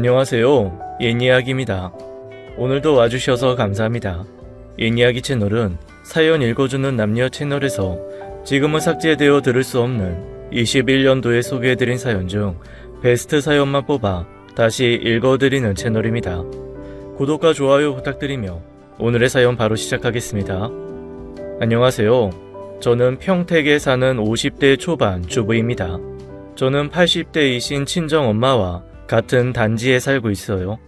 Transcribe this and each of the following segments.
안녕하세요. 옛이야기입니다. 오늘도 와주셔서 감사합니다. 옛이야기 채널은 사연 읽어주는 남녀 채널에서 지금은 삭제되어 들을 수 없는 21년도에 소개해드린 사연 중 베스트 사연만 뽑아 다시 읽어드리는 채널입니다. 구독과 좋아요 부탁드리며 오늘의 사연 바로 시작하겠습니다. 안녕하세요. 저는 평택에 사는 50대 초반 주부입니다. 저는 80대이신 친정엄마와 같은 단지에 살고 있어요.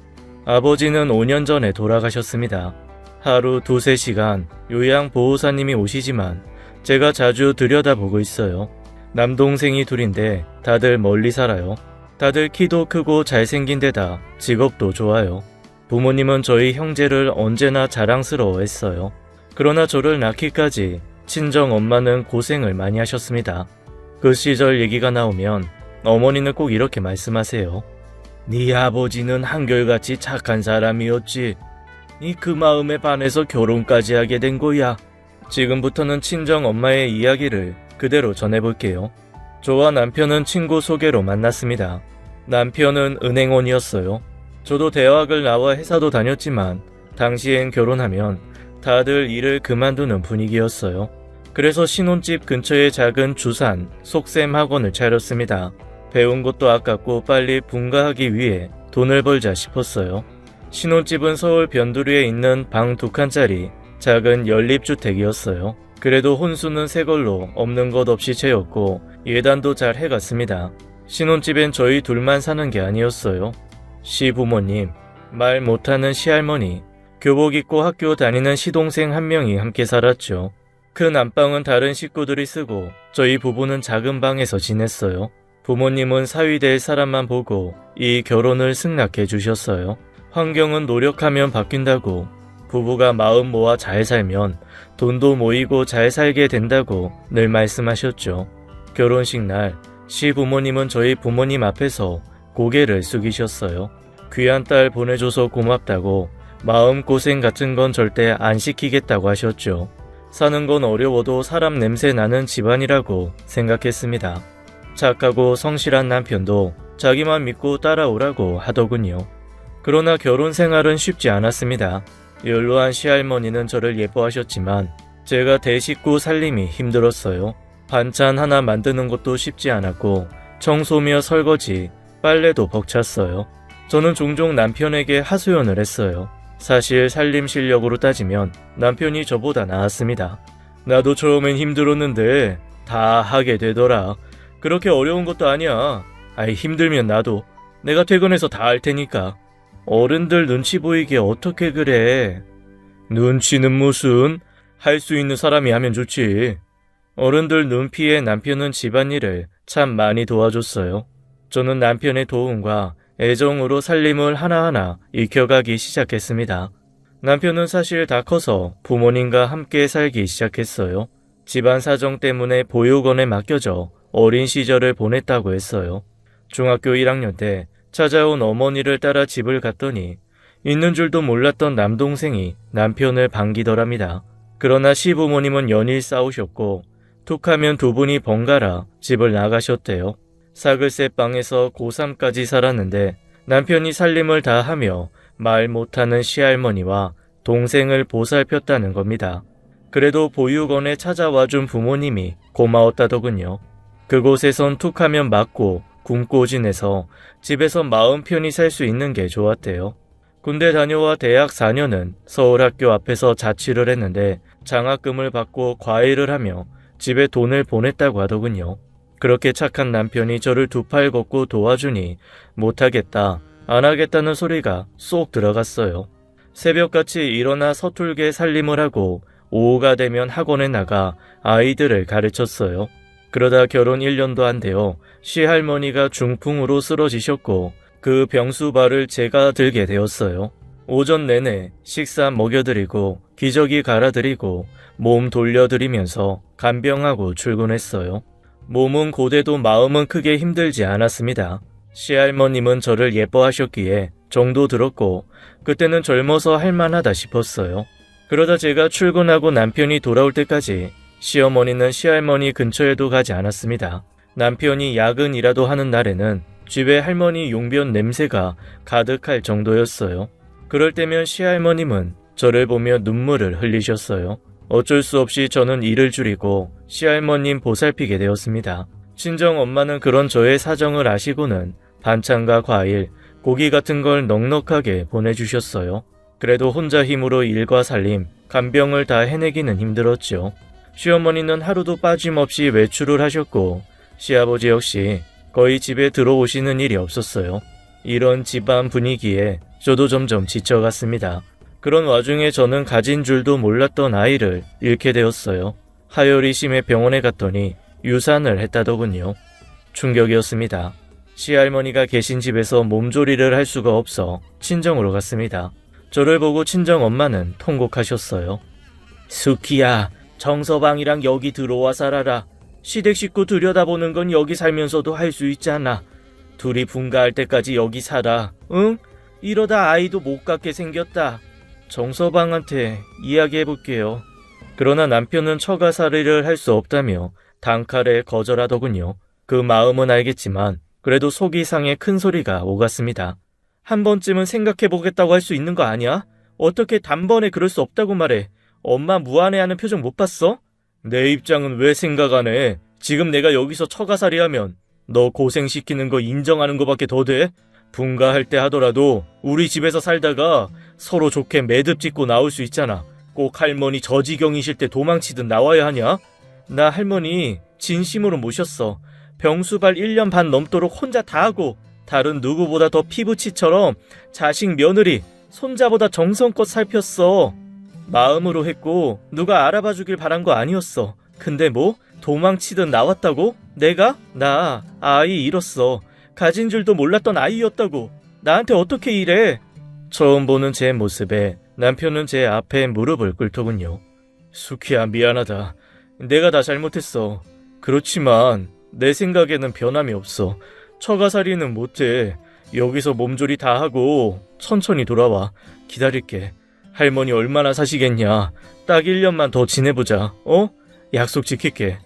아버지는 5년 전에 돌아가셨습니다. 하루 2-3시간 요양보호사님이 오시지만 제가 자주 들여다보고 있어요. 남동생이 둘인데 다들 멀리 살아요. 다들 키도 크고 잘생긴 데다 직업도 좋아요. 부모님은 저희 형제를 언제나 자랑스러워했어요. 그러나 저를 낳기까지 친정엄마는 고생을 많이 하셨습니다. 그 시절 얘기가 나오면 어머니는 꼭 이렇게 말씀하세요. 네 아버지는 한결같이 착한 사람이었지. 네 그 마음에 반해서 결혼까지 하게 된 거야. 지금부터는 친정엄마의 이야기를 그대로 전해볼게요. 저와 남편은 친구 소개로 만났습니다. 남편은 은행원이었어요. 저도 대학을 나와 회사도 다녔지만 당시엔 결혼하면 다들 일을 그만두는 분위기였어요. 그래서 신혼집 근처에 작은 주산, 속셈 학원을 차렸습니다. 배운 것도 아깝고 빨리 분가하기 위해 돈을 벌자 싶었어요. 신혼집은 서울 변두리에 있는 방 2칸짜리 작은 연립주택이었어요. 그래도 혼수는 새 걸로 없는 것 없이 채웠고 예단도 잘 해갔습니다. 신혼집엔 저희 둘만 사는 게 아니었어요. 시부모님, 말 못하는 시할머니, 교복 입고 학교 다니는 시동생 1명이 함께 살았죠. 큰 안방은 다른 식구들이 쓰고 저희 부부는 작은 방에서 지냈어요. 부모님은 사위될 사람만 보고 이 결혼을 승낙해 주셨어요. 환경은 노력하면 바뀐다고, 부부가 마음 모아 잘 살면 돈도 모이고 잘 살게 된다고 늘 말씀하셨죠. 결혼식 날 시부모님은 저희 부모님 앞에서 고개를 숙이셨어요. 귀한 딸 보내줘서 고맙다고, 마음고생 같은 건 절대 안 시키겠다고 하셨죠. 사는 건 어려워도 사람 냄새 나는 집안이라고 생각했습니다. 착하고 성실한 남편도 자기만 믿고 따라오라고 하더군요. 그러나 결혼 생활은 쉽지 않았습니다. 연로한 시할머니는 저를 예뻐하셨지만 제가 대식구 살림이 힘들었어요. 반찬 하나 만드는 것도 쉽지 않았고 청소며 설거지, 빨래도 벅찼어요. 저는 종종 남편에게 하소연을 했어요. 사실 살림 실력으로 따지면 남편이 저보다 나았습니다. 나도 처음엔 힘들었는데 다 하게 되더라. 그렇게 어려운 것도 아니야. 아이, 힘들면 나도. 내가 퇴근해서 다 할 테니까. 어른들 눈치 보이게 어떻게 그래. 눈치는 무슨. 할 수 있는 사람이 하면 좋지. 어른들 눈 피해 남편은 집안일을 참 많이 도와줬어요. 저는 남편의 도움과 애정으로 살림을 하나하나 익혀가기 시작했습니다. 남편은 사실 다 커서 부모님과 함께 살기 시작했어요. 집안 사정 때문에 보육원에 맡겨져 어린 시절을 보냈다고 했어요. 중학교 1학년 때 찾아온 어머니를 따라 집을 갔더니 있는 줄도 몰랐던 남동생이 남편을 반기더랍니다. 그러나 시부모님은 연일 싸우셨고 툭하면 두 분이 번갈아 집을 나가셨대요. 사글세 방에서 고3까지 살았는데 남편이 살림을 다 하며 말 못하는 시할머니와 동생을 보살폈다는 겁니다. 그래도 보육원에 찾아와준 부모님이 고마웠다더군요. 그곳에선 툭하면 맞고 굶고 지내서 집에서 마음 편히 살 수 있는 게 좋았대요. 군대 다녀와 대학 4년은 서울학교 앞에서 자취를 했는데 장학금을 받고 과외를 하며 집에 돈을 보냈다고 하더군요. 그렇게 착한 남편이 저를 두 팔 걷고 도와주니 못하겠다, 안 하겠다는 소리가 쏙 들어갔어요. 새벽같이 일어나 서툴게 살림을 하고 오후가 되면 학원에 나가 아이들을 가르쳤어요. 그러다 결혼 1년도 안 되어 시할머니가 중풍으로 쓰러지셨고 그 병수발을 제가 들게 되었어요. 오전 내내 식사 먹여드리고 기저귀 갈아드리고 몸 돌려드리면서 간병하고 출근했어요. 몸은 고되도 마음은 크게 힘들지 않았습니다. 시할머님은 저를 예뻐하셨기에 정도 들었고 그때는 젊어서 할만하다 싶었어요. 그러다 제가 출근하고 남편이 돌아올 때까지 시어머니는 시할머니 근처에도 가지 않았습니다. 남편이 야근이라도 하는 날에는 집에 할머니 용변 냄새가 가득할 정도였어요. 그럴 때면 시할머님은 저를 보며 눈물을 흘리셨어요. 어쩔 수 없이 저는 일을 줄이고 시할머님 보살피게 되었습니다. 친정 엄마는 그런 저의 사정을 아시고는 반찬과 과일, 고기 같은 걸 넉넉하게 보내주셨어요. 그래도 혼자 힘으로 일과 살림, 간병을 다 해내기는 힘들었죠. 시어머니는 하루도 빠짐없이 외출을 하셨고 시아버지 역시 거의 집에 들어오시는 일이 없었어요. 이런 집안 분위기에 저도 점점 지쳐갔습니다. 그런 와중에 저는 가진 줄도 몰랐던 아이를 잃게 되었어요. 하열이 심해 병원에 갔더니 유산을 했다더군요. 충격이었습니다. 시할머니가 계신 집에서 몸조리를 할 수가 없어 친정으로 갔습니다. 저를 보고 친정 엄마는 통곡하셨어요. 수키야, 정서방이랑 여기 들어와 살아라. 시댁 식구 들여다보는 건 여기 살면서도 할 수 있잖아. 둘이 분가할 때까지 여기 살아. 응? 이러다 아이도 못 갖게 생겼다. 정서방한테 이야기해볼게요. 그러나 남편은 처가살이를 할 수 없다며 단칼에 거절하더군요. 그 마음은 알겠지만 그래도 속이 상해 큰 소리가 오갔습니다. 한 번쯤은 생각해보겠다고 할 수 있는 거 아니야? 어떻게 단번에 그럴 수 없다고 말해. 엄마 무안해하는 표정 못 봤어? 내 입장은 왜 생각 안 해? 지금 내가 여기서 처가살이 하면 너 고생시키는 거 인정하는 거밖에 더 돼? 분가할 때 하더라도 우리 집에서 살다가 서로 좋게 매듭 짓고 나올 수 있잖아. 꼭 할머니 저지경이실 때 도망치듯 나와야 하냐? 나 할머니 진심으로 모셨어. 병수발 1년 반 넘도록 혼자 다 하고 다른 누구보다 더 피부치처럼 자식 며느리 손자보다 정성껏 살폈어. 마음으로 했고 누가 알아봐 주길 바란 거 아니었어. 근데 뭐 도망치듯 나왔다고? 내가? 나 아이 잃었어. 가진 줄도 몰랐던 아이였다고. 나한테 어떻게 이래? 처음 보는 제 모습에 남편은 제 앞에 무릎을 꿇더군요. 수키야, 미안하다. 내가 다 잘못했어. 그렇지만 내 생각에는 변함이 없어. 처가살이는 못해. 여기서 몸조리 다 하고 천천히 돌아와. 기다릴게. 할머니 얼마나 사시겠냐. 딱 1년만 더 지내보자. 어? 약속 지킬게.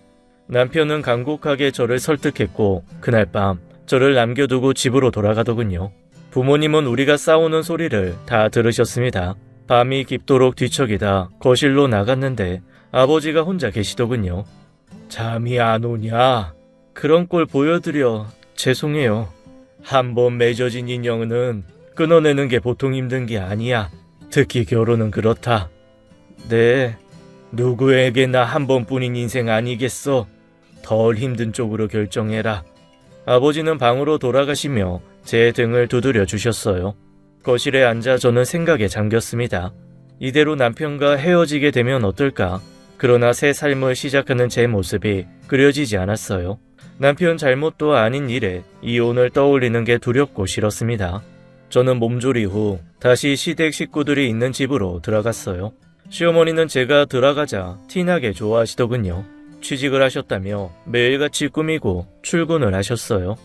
남편은 간곡하게 저를 설득했고 그날 밤 저를 남겨두고 집으로 돌아가더군요. 부모님은 우리가 싸우는 소리를 다 들으셨습니다. 밤이 깊도록 뒤척이다 거실로 나갔는데 아버지가 혼자 계시더군요. 잠이 안 오냐? 그런 꼴 보여드려 죄송해요. 한번 맺어진 인연은 끊어내는 게 보통 힘든 게 아니야. 특히 결혼은 그렇다. 네, 누구에게나 한 번뿐인 인생 아니겠어. 덜 힘든 쪽으로 결정해라. 아버지는 방으로 돌아가시며 제 등을 두드려 주셨어요. 거실에 앉아 저는 생각에 잠겼습니다. 이대로 남편과 헤어지게 되면 어떨까? 그러나 새 삶을 시작하는 제 모습이 그려지지 않았어요. 남편 잘못도 아닌 일에 이혼을 떠올리는 게 두렵고 싫었습니다. 저는 몸조리 후 다시 시댁 식구들이 있는 집으로 들어갔어요. 시어머니는 제가 들어가자 티나게 좋아하시더군요. 취직을 하셨다며 매일같이 꾸미고 출근을 하셨어요.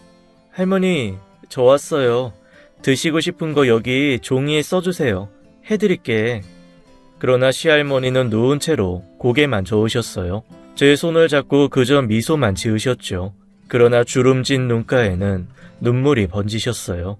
할머니, 저 왔어요. 드시고 싶은 거 여기 종이에 써주세요. 해드릴게. 그러나 시할머니는 누운 채로 고개만 저으셨어요. 제 손을 잡고 그저 미소만 지으셨죠. 그러나 주름진 눈가에는 눈물이 번지셨어요.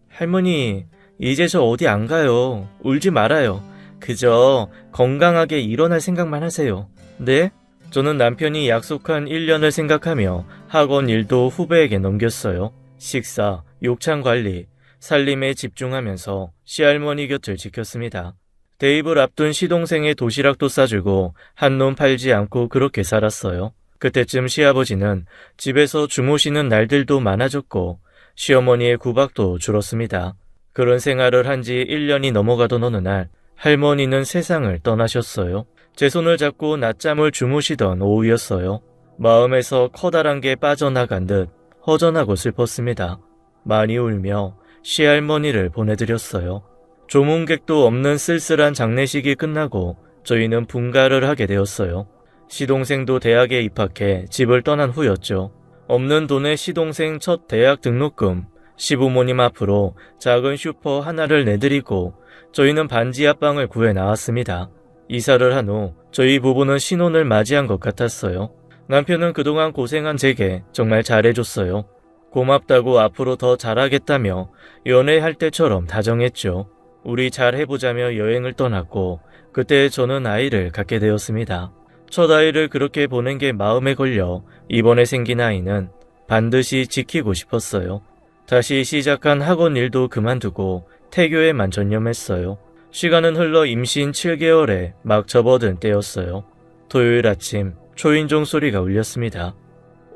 할머니, 이제 저 어디 안 가요. 울지 말아요. 그저 건강하게 일어날 생각만 하세요. 네? 저는 남편이 약속한 1년을 생각하며 학원 일도 후배에게 넘겼어요. 식사, 욕창 관리, 살림에 집중하면서 시할머니 곁을 지켰습니다. 대입을 앞둔 시동생의 도시락도 싸주고 한눈 팔지 않고 그렇게 살았어요. 그때쯤 시아버지는 집에서 주무시는 날들도 많아졌고 시어머니의 구박도 줄었습니다. 그런 생활을 한 지 1년이 넘어가던 어느 날 할머니는 세상을 떠나셨어요. 제 손을 잡고 낮잠을 주무시던 오후였어요. 마음에서 커다란 게 빠져나간 듯 허전하고 슬펐습니다. 많이 울며 시할머니를 보내드렸어요. 조문객도 없는 쓸쓸한 장례식이 끝나고 저희는 분가를 하게 되었어요. 시동생도 대학에 입학해 집을 떠난 후였죠. 없는 돈에 시동생 첫 대학 등록금, 시부모님 앞으로 작은 슈퍼 하나를 내드리고 저희는 반지 앞방을 구해 나왔습니다. 이사를 한 후 저희 부부는 신혼을 맞이한 것 같았어요. 남편은 그동안 고생한 제게 정말 잘해줬어요. 고맙다고 앞으로 더 잘하겠다며 연애할 때처럼 다정했죠. 우리 잘 해보자며 여행을 떠났고 그때 저는 아이를 갖게 되었습니다. 첫 아이를 그렇게 보낸 게 마음에 걸려 이번에 생긴 아이는 반드시 지키고 싶었어요. 다시 시작한 학원 일도 그만두고 태교에만 전념했어요. 시간은 흘러 임신 7개월에 막 접어든 때였어요. 토요일 아침 초인종 소리가 울렸습니다.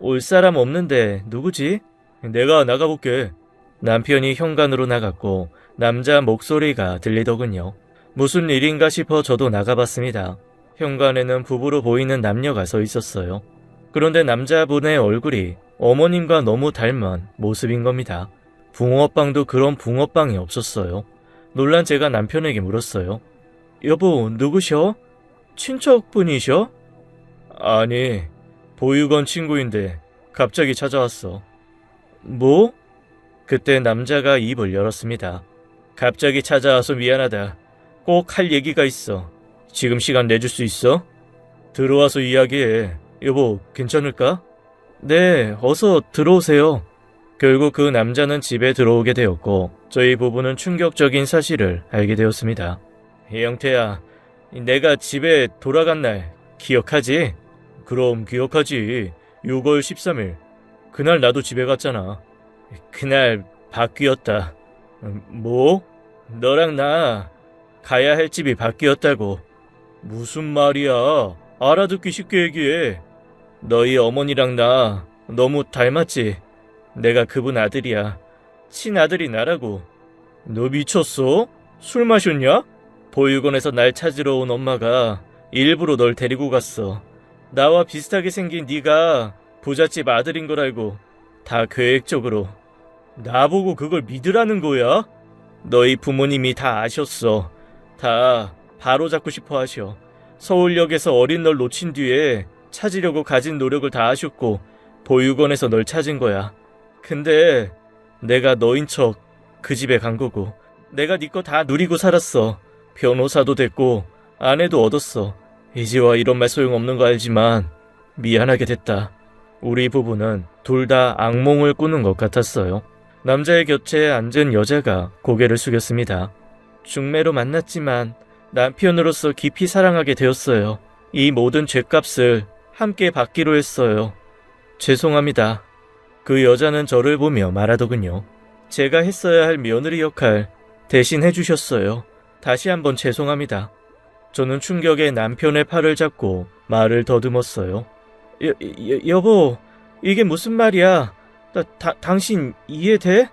올 사람 없는데 누구지? 내가 나가볼게. 남편이 현관으로 나갔고 남자 목소리가 들리더군요. 무슨 일인가 싶어 저도 나가봤습니다. 현관에는 부부로 보이는 남녀가 서 있었어요. 그런데 남자분의 얼굴이 어머님과 너무 닮은 모습인 겁니다. 붕어빵도 그런 붕어빵이 없었어요. 놀란 제가 남편에게 물었어요. 여보, 누구셔? 친척분이셔? 아니, 보육원 친구인데 갑자기 찾아왔어. 뭐? 그때 남자가 입을 열었습니다. 갑자기 찾아와서 미안하다. 꼭 할 얘기가 있어. 지금 시간 내줄 수 있어? 들어와서 이야기해. 여보, 괜찮을까? 네, 어서 들어오세요. 결국 그 남자는 집에 들어오게 되었고 저희 부부는 충격적인 사실을 알게 되었습니다. 영태야, 내가 집에 돌아간 날 기억하지? 그럼 기억하지. 6월 13일. 그날 나도 집에 갔잖아. 그날 바뀌었다. 뭐? 너랑 나 가야 할 집이 바뀌었다고. 무슨 말이야? 알아듣기 쉽게 얘기해. 너희 어머니랑 나 너무 닮았지? 내가 그분 아들이야. 친아들이 나라고. 너 미쳤어? 술 마셨냐? 보육원에서 날 찾으러 온 엄마가 일부러 널 데리고 갔어. 나와 비슷하게 생긴 네가 부잣집 아들인 걸 알고 다 계획적으로. 나보고 그걸 믿으라는 거야? 너희 부모님이 다 아셨어. 다 바로잡고 싶어 하셔. 서울역에서 어린 널 놓친 뒤에 찾으려고 가진 노력을 다 하셨고 보육원에서 널 찾은 거야. 근데 내가 너인 척 그 집에 간 거고 내가 네 거 다 누리고 살았어. 변호사도 됐고 아내도 얻었어. 이제 와 이런 말 소용없는 거 알지만 미안하게 됐다. 우리 부부는 둘 다 악몽을 꾸는 것 같았어요. 남자의 곁에 앉은 여자가 고개를 숙였습니다. 중매로 만났지만 남편으로서 깊이 사랑하게 되었어요. 이 모든 죄값을 함께 받기로 했어요. 죄송합니다. 그 여자는 저를 보며 말하더군요. 제가 했어야 할 며느리 역할 대신 해주셨어요. 다시 한번 죄송합니다. 저는 충격에 남편의 팔을 잡고 말을 더듬었어요. 여보, 이게 무슨 말이야? 당신 이해돼?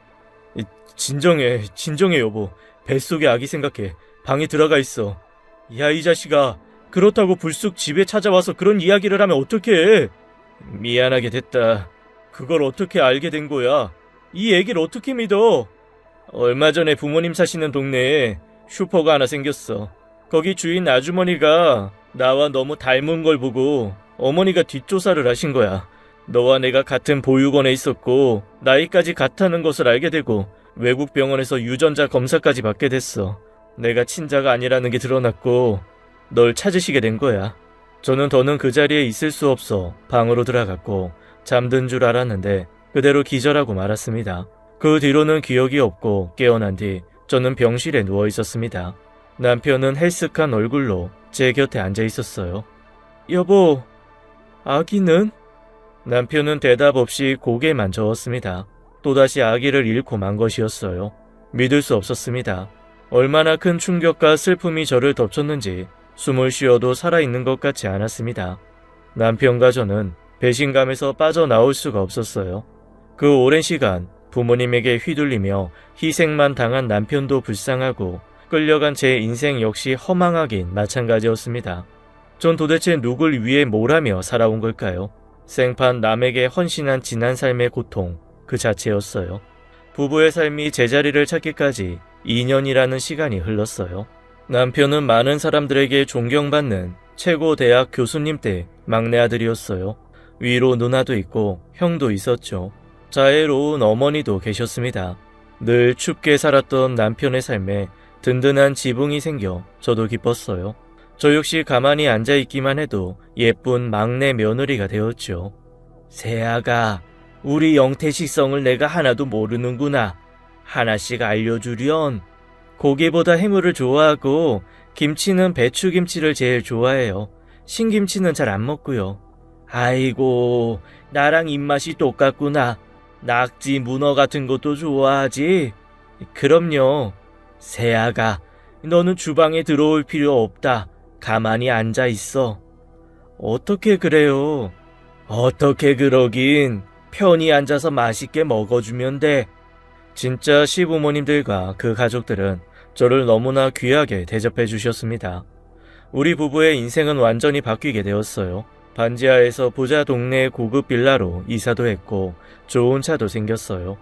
진정해 여보. 뱃속에 아기 생각해. 방에 들어가 있어. 야, 이 자식아. 그렇다고 불쑥 집에 찾아와서 그런 이야기를 하면 어떡해? 미안하게 됐다. 그걸 어떻게 알게 된 거야? 이 얘기를 어떻게 믿어? 얼마 전에 부모님 사시는 동네에 슈퍼가 하나 생겼어. 거기 주인 아주머니가 나와 너무 닮은 걸 보고 어머니가 뒷조사를 하신 거야. 너와 내가 같은 보육원에 있었고 나이까지 같다는 것을 알게 되고 외국 병원에서 유전자 검사까지 받게 됐어. 내가 친자가 아니라는 게 드러났고 널 찾으시게 된 거야. 저는 더는 그 자리에 있을 수 없어 방으로 들어갔고 잠든 줄 알았는데 그대로 기절하고 말았습니다. 그 뒤로는 기억이 없고 깨어난 뒤 저는 병실에 누워 있었습니다. 남편은 헬쓱한 얼굴로 제 곁에 앉아 있었어요. 여보, 아기는? 남편은 대답 없이 고개만 저었습니다. 또다시 아기를 잃고 만 것이었어요. 믿을 수 없었습니다. 얼마나 큰 충격과 슬픔이 저를 덮쳤는지 숨을 쉬어도 살아있는 것 같지 않았습니다. 남편과 저는 배신감에서 빠져나올 수가 없었어요. 그 오랜 시간 부모님에게 휘둘리며 희생만 당한 남편도 불쌍하고 끌려간 제 인생 역시 허망하긴 마찬가지였습니다. 전 도대체 누굴 위해 뭘 하며 살아온 걸까요? 생판 남에게 헌신한 지난 삶의 고통 그 자체였어요. 부부의 삶이 제자리를 찾기까지 2년이라는 시간이 흘렀어요. 남편은 많은 사람들에게 존경받는 최고 대학 교수님 때 막내 아들이었어요. 위로 누나도 있고 형도 있었죠. 자애로운 어머니도 계셨습니다. 늘 춥게 살았던 남편의 삶에 든든한 지붕이 생겨 저도 기뻤어요. 저 역시 가만히 앉아있기만 해도 예쁜 막내 며느리가 되었죠. 세아가 우리 영태 식성을 내가 하나도 모르는구나. 하나씩 알려주련. 고기보다 해물을 좋아하고 김치는 배추김치를 제일 좋아해요. 신김치는 잘 안 먹고요. 아이고, 나랑 입맛이 똑같구나. 낙지, 문어 같은 것도 좋아하지? 그럼요. 세아가, 너는 주방에 들어올 필요 없다. 가만히 앉아 있어. 어떻게 그래요? 어떻게 그러긴. 편히 앉아서 맛있게 먹어주면 돼. 진짜 시부모님들과 그 가족들은 저를 너무나 귀하게 대접해 주셨습니다. 우리 부부의 인생은 완전히 바뀌게 되었어요. 반지하에서 부자 동네 고급 빌라로 이사도 했고 좋은 차도 생겼어요.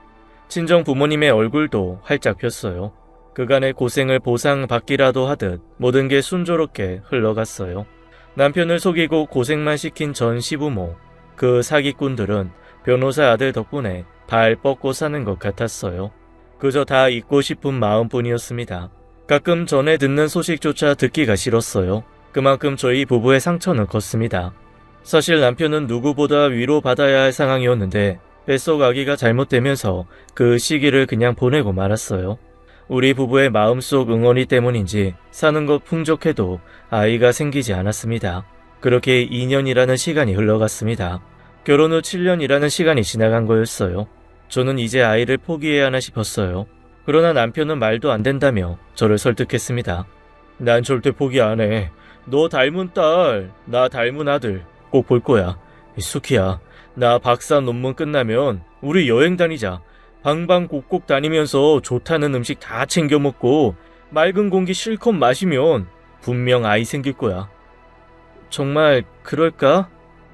친정 부모님의 얼굴도 활짝 폈어요. 그간의 고생을 보상받기라도 하듯 모든 게 순조롭게 흘러갔어요. 남편을 속이고 고생만 시킨 전 시부모, 그 사기꾼들은 변호사 아들 덕분에 발 뻗고 사는 것 같았어요. 그저 다 잊고 싶은 마음뿐이었습니다. 가끔 전에 듣는 소식조차 듣기가 싫었어요. 그만큼 저희 부부의 상처는 컸습니다. 사실 남편은 누구보다 위로받아야 할 상황이었는데 뱃속 아기가 잘못되면서 그 시기를 그냥 보내고 말았어요. 우리 부부의 마음속 응어리 때문인지 사는 것 풍족해도 아이가 생기지 않았습니다. 그렇게 2년이라는 시간이 흘러갔습니다. 결혼 후 7년이라는 시간이 지나간 거였어요. 저는 이제 아이를 포기해야 하나 싶었어요. 그러나 남편은 말도 안 된다며 저를 설득했습니다. 난 절대 포기 안 해. 너 닮은 딸, 나 닮은 아들 꼭 볼 거야. 수키야, 나 박사 논문 끝나면 우리 여행 다니자. 방방곡곡 다니면서 좋다는 음식 다 챙겨 먹고 맑은 공기 실컷 마시면 분명 아이 생길 거야. 정말 그럴까?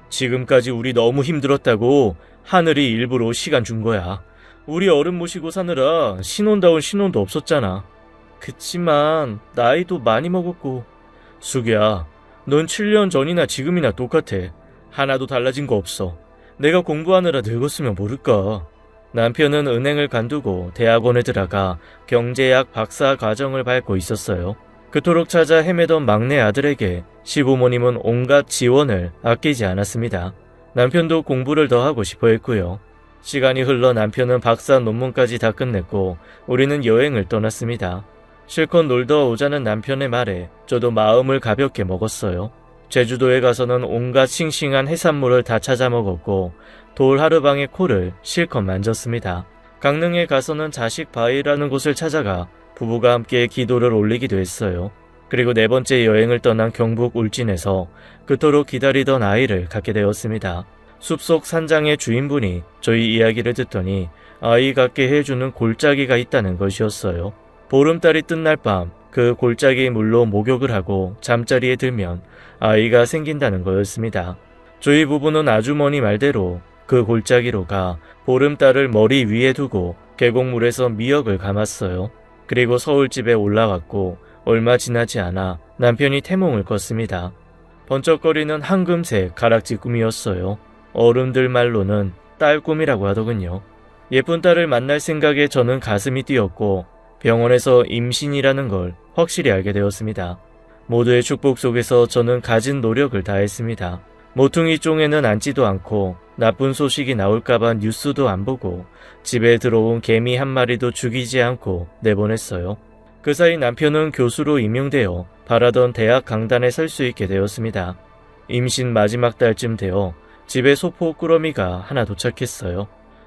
지금까지 우리 너무 힘들었다고 하늘이 일부러 시간 준 거야. 우리 어른 모시고 사느라 신혼다운 신혼도 없었잖아. 그치만 나이도 많이 먹었고. 수기야, 넌 7년 전이나 지금이나 똑같아. 하나도 달라진 거 없어. 내가 공부하느라 늙었으면 모를까. 남편은 은행을 관두고 대학원에 들어가 경제학 박사 과정을 밟고 있었어요. 그토록 찾아 헤매던 막내 아들에게 시부모님은 온갖 지원을 아끼지 않았습니다. 남편도 공부를 더 하고 싶어 했고요. 시간이 흘러 남편은 박사 논문까지 다 끝냈고 우리는 여행을 떠났습니다. 실컷 놀다 오자는 남편의 말에 저도 마음을 가볍게 먹었어요. 제주도에 가서는 온갖 싱싱한 해산물을 다 찾아 먹었고 돌 하르방의 코를 실컷 만졌습니다. 강릉에 가서는 자식 바위라는 곳을 찾아가 부부가 함께 기도를 올리기도 했어요. 그리고 네 번째 여행을 떠난 경북 울진에서 그토록 기다리던 아이를 갖게 되었습니다. 숲속 산장의 주인분이 저희 이야기를 듣더니 아이 갖게 해주는 골짜기가 있다는 것이었어요. 보름달이 뜬 날 밤 그 골짜기 물로 목욕을 하고 잠자리에 들면 아이가 생긴다는 거였습니다. 저희 부부는 아주머니 말대로 그 골짜기로 가 보름달을 머리 위에 두고 계곡물에서 미역을 감았어요. 그리고 서울집에 올라왔고 얼마 지나지 않아 남편이 태몽을 꿨습니다. 번쩍거리는 황금색 가락지 꿈이었어요. 어른들 말로는 딸 꿈이라고 하더군요. 예쁜 딸을 만날 생각에 저는 가슴이 뛰었고 병원에서 임신이라는 걸 확실히 알게 되었습니다. 모두의 축복 속에서 저는 가진 노력을 다했습니다. 모퉁이 쪽에는 앉지도 않고 나쁜 소식이 나올까봐 뉴스도 안 보고 집에 들어온 개미 한 마리도 죽이지 않고 내보냈어요. 그 사이 남편은 교수로 임용되어 바라던 대학 강단에 설 수 있게 되었습니다. 임신 마지막 달쯤 되어 집에 소포 꾸러미가 하나 도착했어요.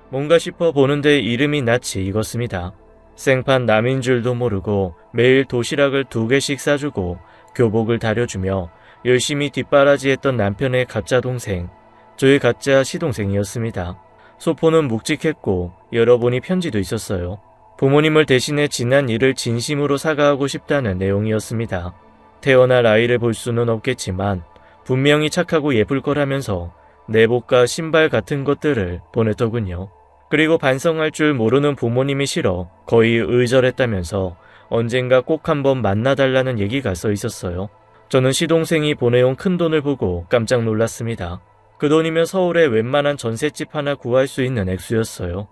뭔가 싶어 보는데 이름이 낯이 익었습니다. 생판 남인 줄도 모르고 매일 도시락을 2개씩 싸주고 교복을 다려주며 열심히 뒷바라지했던 남편의 가짜 동생, 저의 가짜 시동생이었습니다. 소포는 묵직했고 열어보니 편지도 있었어요. 부모님을 대신해 지난 일을 진심으로 사과하고 싶다는 내용이었습니다. 태어날 아이를 볼 수는 없겠지만 분명히 착하고 예쁠 거라면서 내복과 신발 같은 것들을 보냈더군요. 그리고 반성할 줄 모르는 부모님이 싫어 거의 의절했다면서 언젠가 꼭 한번 만나달라는 얘기가 써 있었어요. 저는 시동생이 보내온 큰돈을 보고 깜짝 놀랐습니다. 그 돈이면 서울에 웬만한 전셋집 하나 구할 수 있는 액수였어요.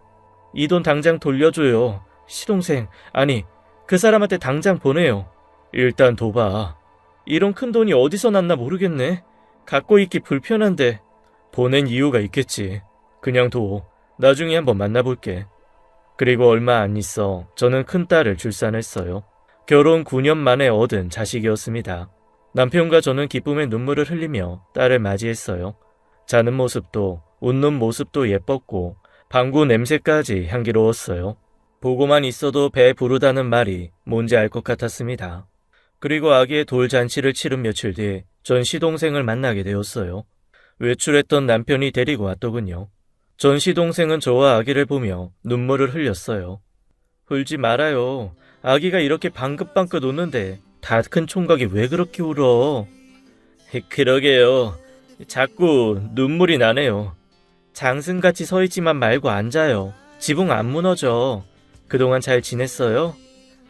이 돈 당장 돌려줘요. 시동생, 아니 그 사람한테 당장 보내요. 일단 둬봐. 이런 큰 돈이 어디서 났나 모르겠네. 갖고 있기 불편한데. 보낸 이유가 있겠지. 그냥 둬. 나중에 한번 만나볼게. 그리고 얼마 안 있어 저는 큰딸을 출산했어요. 결혼 9년 만에 얻은 자식이었습니다. 남편과 저는 기쁨의 눈물을 흘리며 딸을 맞이했어요. 자는 모습도 웃는 모습도 예뻤고 방구 냄새까지 향기로웠어요. 보고만 있어도 배 부르다는 말이 뭔지 알 것 같았습니다. 그리고 아기의 돌잔치를 치른 며칠 뒤 전 시동생을 만나게 되었어요. 외출했던 남편이 데리고 왔더군요. 전 시동생은 저와 아기를 보며 눈물을 흘렸어요. 울지 말아요. 아기가 이렇게 방긋방긋 우는데 다 큰 총각이 왜 그렇게 울어? 그러게요. 자꾸 눈물이 나네요. 장승같이 서 있지만 말고 앉아요. 지붕 안 무너져. 그동안 잘 지냈어요?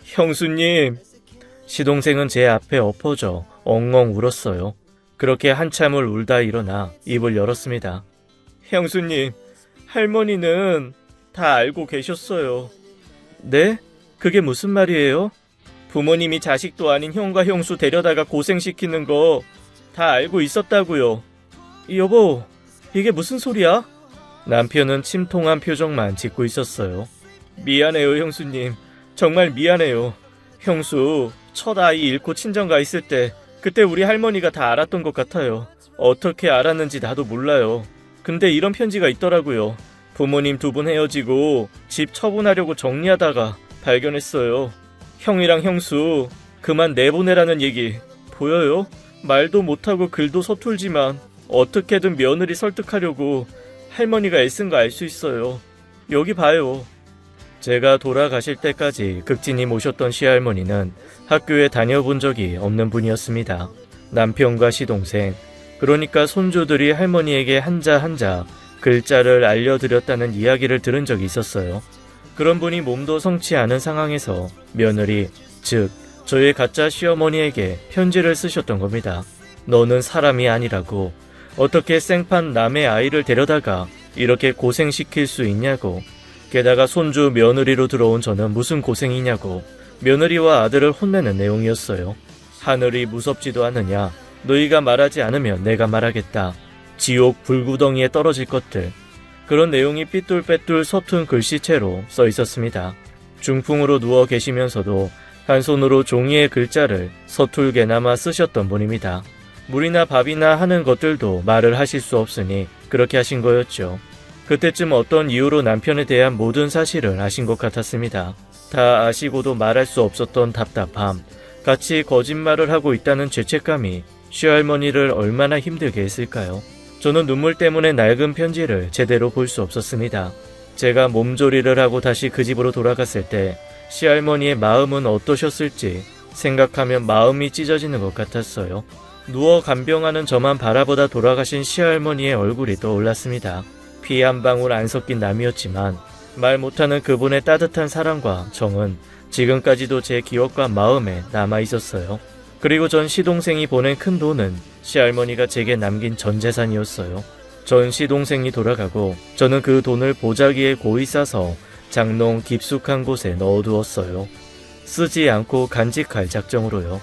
형수님. 시동생은 제 앞에 엎어져 엉엉 울었어요. 그렇게 한참을 울다 일어나 입을 열었습니다. 형수님, 할머니는 다 알고 계셨어요. 네? 그게 무슨 말이에요? 부모님이 자식도 아닌 형과 형수 데려다가 고생시키는 거 다 알고 있었다고요. 여보, 이게 무슨 소리야? 남편은 침통한 표정만 짓고 있었어요. 미안해요, 형수님. 정말 미안해요. 형수, 첫 아이 잃고 친정가 있을 때 그때 우리 할머니가 다 알았던 것 같아요. 어떻게 알았는지 나도 몰라요. 근데 이런 편지가 있더라고요. 부모님 두 분 헤어지고 집 처분하려고 정리하다가 발견했어요. 형이랑 형수 그만 내보내라는 얘기 보여요? 말도 못하고 글도 서툴지만 어떻게든 며느리 설득하려고 할머니가 애쓴 거 알 수 있어요. 여기 봐요. 제가 돌아가실 때까지 극진히 모셨던 시할머니는 학교에 다녀본 적이 없는 분이었습니다. 남편과 시동생, 그러니까 손주들이 할머니에게 한자 한자 글자를 알려드렸다는 이야기를 들은 적이 있었어요. 그런 분이 몸도 성치 않은 상황에서 며느리, 즉 저의 가짜 시어머니에게 편지를 쓰셨던 겁니다. 너는 사람이 아니라고. 어떻게 생판 남의 아이를 데려다가 이렇게 고생시킬 수 있냐고. 게다가 손주 며느리로 들어온 저는 무슨 고생이냐고 며느리와 아들을 혼내는 내용이었어요. 하늘이 무섭지도 않느냐. 너희가 말하지 않으면 내가 말하겠다. 지옥 불구덩이에 떨어질 것들. 그런 내용이 삐뚤빼뚤 서툰 글씨체로 써 있었습니다. 중풍으로 누워 계시면서도 한 손으로 종이의 글자를 서툴게나마 쓰셨던 분입니다. 물이나 밥이나 하는 것들도 말을 하실 수 없으니 그렇게 하신 거였죠. 그때쯤 어떤 이유로 남편에 대한 모든 사실을 아신 것 같았습니다. 다 아시고도 말할 수 없었던 답답함, 같이 거짓말을 하고 있다는 죄책감이 시할머니를 얼마나 힘들게 했을까요? 저는 눈물 때문에 낡은 편지를 제대로 볼 수 없었습니다. 제가 몸조리를 하고 다시 그 집으로 돌아갔을 때 시할머니의 마음은 어떠셨을지 생각하면 마음이 찢어지는 것 같았어요. 누워 간병하는 저만 바라보다 돌아가신 시할머니의 얼굴이 떠올랐습니다. 피 한 방울 안 섞인 남이었지만 말 못하는 그분의 따뜻한 사랑과 정은 지금까지도 제 기억과 마음에 남아있었어요. 그리고 전 시동생이 보낸 큰 돈은 시할머니가 제게 남긴 전 재산이었어요. 전 시동생이 돌아가고 저는 그 돈을 보자기에 고이 싸서 장롱 깊숙한 곳에 넣어두었어요. 쓰지 않고 간직할 작정으로요.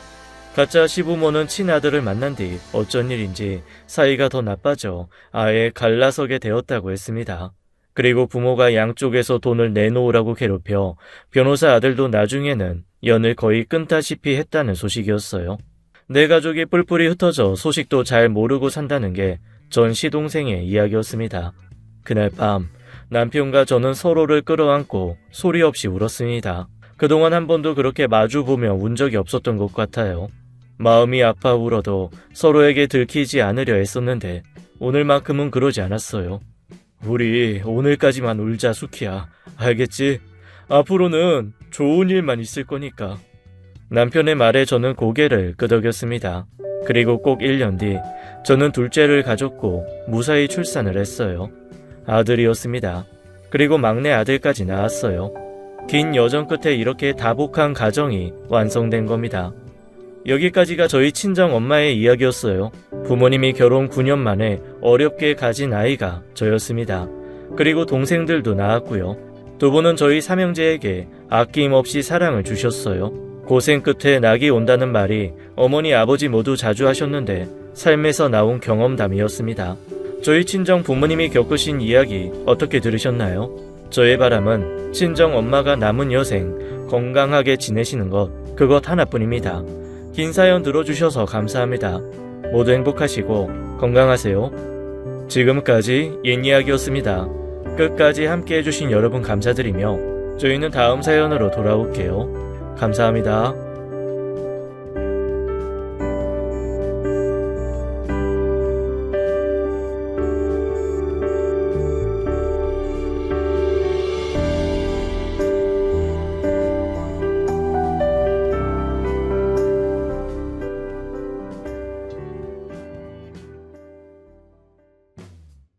가짜 시부모는 친아들을 만난 뒤 어쩐 일인지 사이가 더 나빠져 아예 갈라서게 되었다고 했습니다. 그리고 부모가 양쪽에서 돈을 내놓으라고 괴롭혀 변호사 아들도 나중에는 연을 거의 끊다시피 했다는 소식이었어요. 내 가족이 뿔뿔이 흩어져 소식도 잘 모르고 산다는 게 전 시동생의 이야기였습니다. 그날 밤 남편과 저는 서로를 끌어안고 소리 없이 울었습니다. 그동안 한 번도 그렇게 마주보며 운 적이 없었던 것 같아요. 마음이 아파 울어도 서로에게 들키지 않으려 했었는데 오늘만큼은 그러지 않았어요. 우리 오늘까지만 울자, 수키야. 알겠지? 앞으로는 좋은 일만 있을 거니까. 남편의 말에 저는 고개를 끄덕였습니다. 그리고 꼭 1년 뒤 저는 둘째를 가졌고 무사히 출산을 했어요. 아들이었습니다. 그리고 막내 아들까지 낳았어요. 긴 여정 끝에 이렇게 다복한 가정이 완성된 겁니다. 여기까지가 저희 친정 엄마의 이야기였어요. 부모님이 결혼 9년 만에 어렵게 가진 아이가 저였습니다. 그리고 동생들도 낳았고요. 두 분은 저희 삼형제에게 아낌없이 사랑을 주셨어요. 고생 끝에 낙이 온다는 말이 어머니 아버지 모두 자주 하셨는데 삶에서 나온 경험담이었습니다. 저희 친정 부모님이 겪으신 이야기 어떻게 들으셨나요? 저의 바람은 친정 엄마가 남은 여생 건강하게 지내시는 것, 그것 하나뿐입니다. 긴 사연 들어주셔서 감사합니다. 모두 행복하시고 건강하세요. 지금까지 옛이야기였습니다. 끝까지 함께 해주신 여러분 감사드리며 저희는 다음 사연으로 돌아올게요. 감사합니다.